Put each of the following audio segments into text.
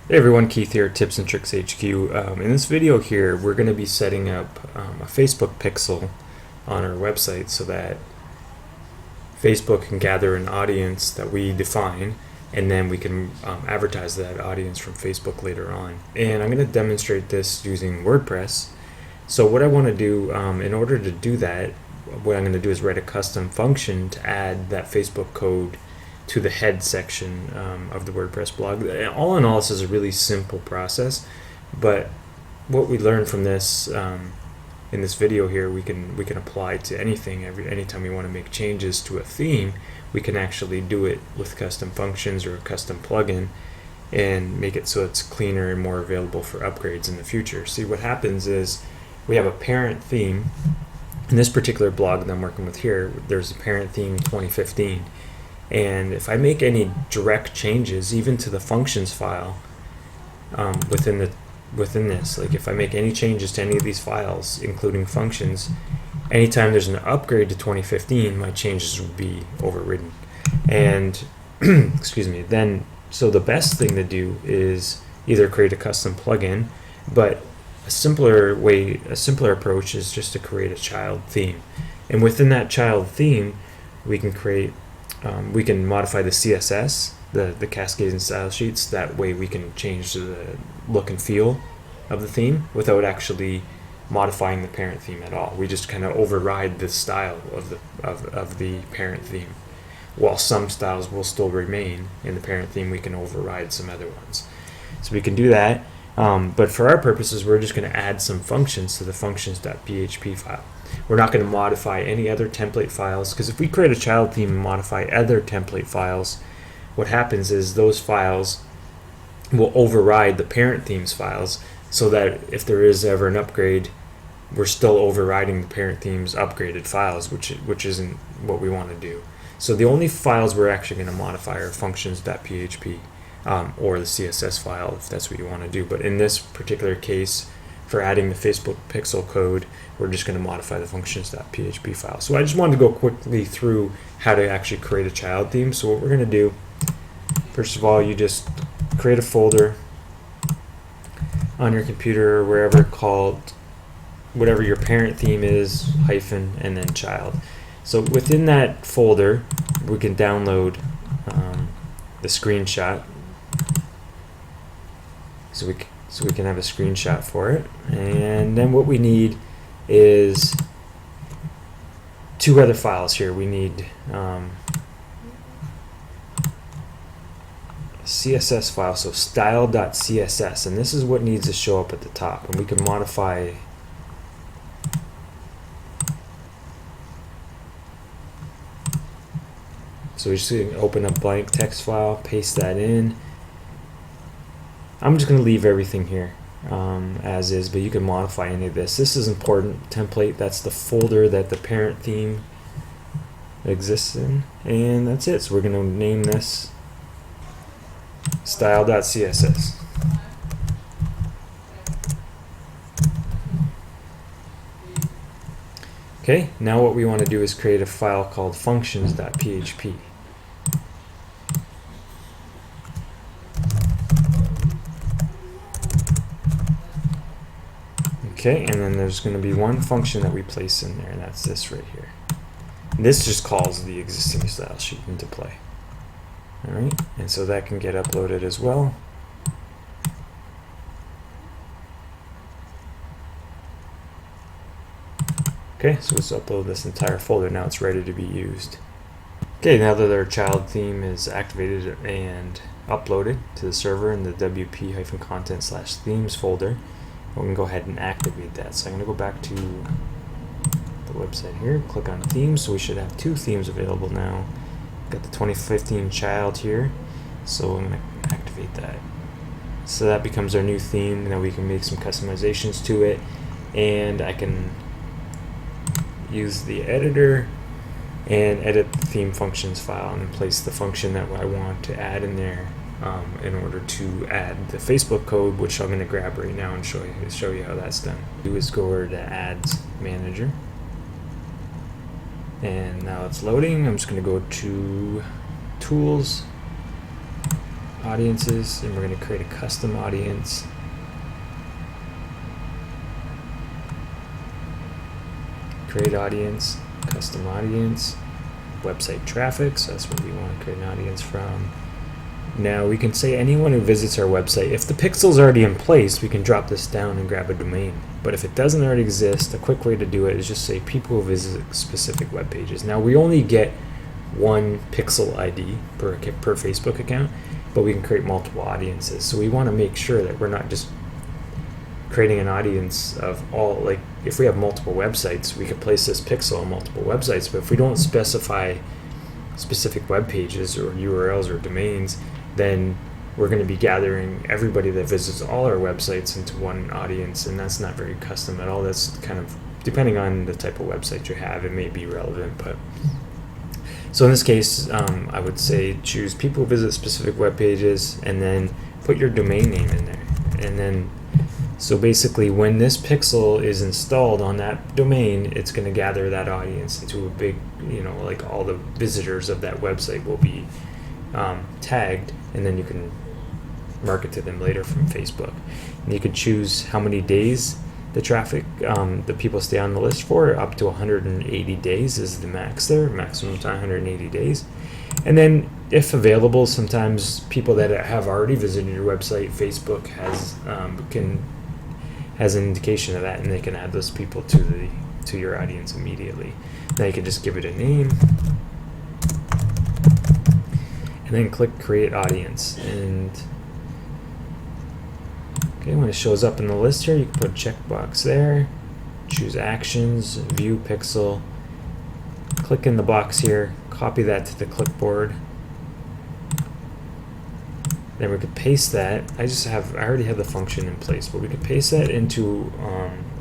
Hey everyone, Keith here, Tips and Tricks HQ. In this video here, we're going to be setting up a Facebook pixel on our website so that Facebook can gather an audience that we define, and then we can advertise that audience from Facebook later on. And I'm going to demonstrate this using WordPress. So what I want to do, in order to do that, what I'm going to do is write a custom function to add that Facebook code to the head section of the WordPress blog. All in all, this is a really simple process, but what we learned from this in this video here, we can apply to anything. Anytime we want to make changes to a theme, we can actually do it with custom functions or a custom plugin and make it so it's cleaner and more available for upgrades in the future. See, what happens is we have a parent theme. In this particular blog that I'm working with here, there's a parent theme 2015. And if I make any direct changes, even to the functions file within this, like if I make any changes to any of these files, including functions, anytime there's an upgrade to 2015, my changes will be overridden. And excuse me. Then, so the best thing to do is either create a custom plugin, but a simpler approach is just to create a child theme. And within that child theme, we can create we can modify the CSS, the cascades and style sheets. That way we can change the look and feel of the theme without actually modifying the parent theme at all. We just kind of override the style of the parent theme. While some styles will still remain in the parent theme, we can override some other ones. So we can do that, but for our purposes, we're just going to add some functions to the functions.php file. We're not going to modify any other template files, because if we create a child theme and modify other template files, what happens is those files will override the parent theme's files, so that if there is ever an upgrade, we're still overriding the parent theme's upgraded files, which isn't what we want to do. So the only files we're actually going to modify are functions.php or the CSS file, if that's what you want to do. But in this particular case, for adding the Facebook pixel code, we're just going to modify the functions.php file. So I just wanted to go quickly through how to actually create a child theme. So what we're going to do, first of all, you just create a folder on your computer or wherever, called whatever your parent theme is, hyphen, and then child. So within that folder, we can download the screenshot. So we can have a screenshot for it. And then what we need is two other files here. We need a CSS file, so style.css, and this is what needs to show up at the top, and we can modify so we just open a blank text file, paste that in. I'm just going to leave everything here as is, but you can modify any of this. This is important. Template, that's the folder that the parent theme exists in, and that's it. So we're going to name this style.css. Okay, now what we want to do is create a file called functions.php. Okay, and then there's going to be one function that we place in there, and that's this right here. This just calls the existing style sheet into play. Alright, and so that can get uploaded as well. Okay, so let's upload this entire folder. Now it's ready to be used. Okay, now that our child theme is activated and uploaded to the server in the wp-content/themes folder, we can go ahead and activate that. So I'm going to go back to the website here, click on themes. So we should have two themes available now. Got the 2015 child here, so I'm going to activate that. So that becomes our new theme. Now we can make some customizations to it, and I can use the editor and edit the theme functions file and then place the function that I want to add in there in order to add the Facebook code, which I'm going to grab right now and show you how that's done. Do is go over to Ads Manager, and now it's loading. I'm just going to go to Tools, audiences, and we're going to create a custom audience. Create audience, custom audience, website traffic, so that's what we want to create an audience from. Now we can say anyone who visits our website. If the pixel's already in place, we can drop this down and grab a domain. But if it doesn't already exist, a quick way to do it is just say people who visit specific web pages. Now we only get one pixel ID per Facebook account, but we can create multiple audiences. So we want to make sure that we're not just creating an audience of all, like if we have multiple websites, we could place this pixel on multiple websites, but if we don't specify specific web pages or URLs or domains, then we're going to be gathering everybody that visits all our websites into one audience, and that's not very custom at all. That's kind of, depending on the type of website you have, it may be relevant. But so in this case, I would say choose people who visit specific web pages, and then put your domain name in there. And then, so basically when this pixel is installed on that domain, it's going to gather that audience into a big, like all the visitors of that website will be tagged, and then you can market to them later from Facebook. And you could choose how many days the traffic, the people stay on the list for. Up to 180 days is the max there, maximum time 180 days. And then if available, sometimes people that have already visited your website, Facebook has an indication of that, and they can add those people to your audience immediately. Now you can just give it a name, and then click create audience. And okay, when it shows up in the list here, you can put a checkbox there, choose actions, view pixel, click in the box here, copy that to the clipboard. Then we could paste that. I already have the function in place, but we could paste that into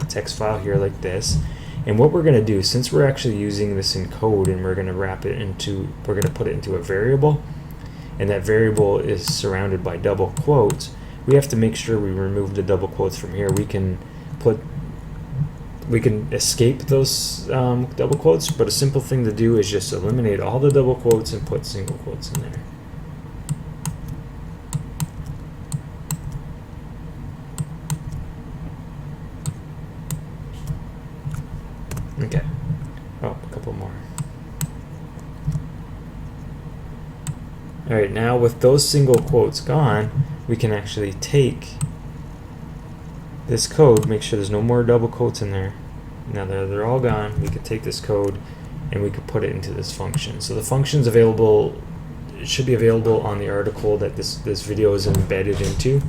a text file here like this. And what we're going to do, since we're actually using this in code, and we're going to put it into a variable, and that variable is surrounded by double quotes, we have to make sure we remove the double quotes from here. We can escape those double quotes, but a simple thing to do is just eliminate all the double quotes and put single quotes in there. Okay. Oh, a couple more. Alright, now with those single quotes gone, we can actually take this code, make sure there's no more double quotes in there. Now that they're all gone, we could take this code and we could put it into this function. So the function's available, it should be available on the article that this video is embedded into.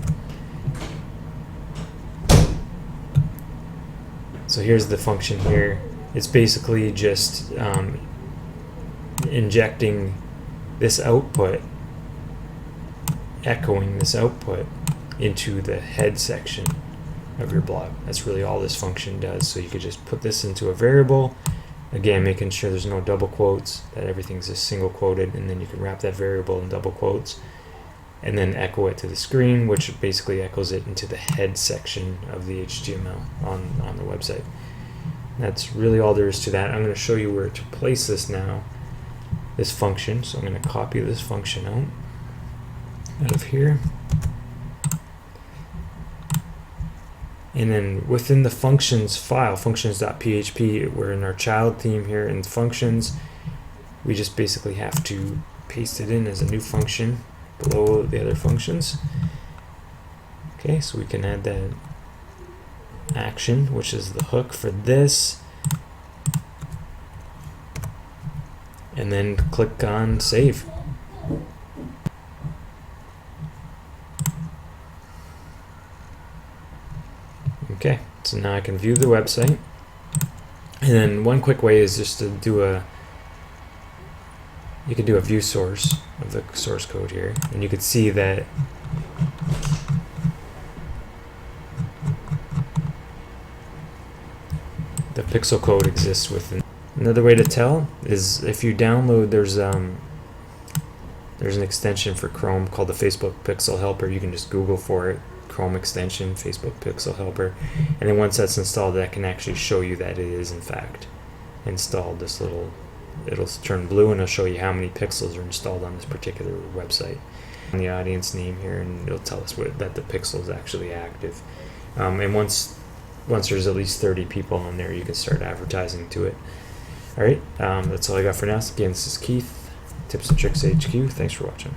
So here's the function here. It's basically just injecting this output, echoing this output into the head section of your blog. That's really all this function does. So you could just put this into a variable, again making sure there's no double quotes, that everything's just single quoted, and then you can wrap that variable in double quotes and then echo it to the screen, which basically echoes it into the head section of the HTML on the website. That's really all there is to that. I'm going to show you where to place this now, this function. So I'm going to copy this function out of here. And then within the functions file, functions.php, we're in our child theme here in functions. We just basically have to paste it in as a new function below the other functions. Okay, so we can add that action, which is the hook for this, and then click on save. Okay, so now I can view the website, and then one quick way is just to do you could do a view source of the source code here, and you could see that the pixel code exists within. Another way to tell is if you download, there's an extension for Chrome called the Facebook Pixel Helper. You can just Google for it, Chrome extension, Facebook Pixel Helper, and then once that's installed, that can actually show you that it is in fact installed. It'll turn blue and it'll show you how many pixels are installed on this particular website. the audience name here, and it'll tell us that the pixel is actually active. And once there's at least 30 people on there, you can start advertising to it. All right, that's all I got for now. Again, this is Keith, Tips and Tricks HQ. Thanks for watching.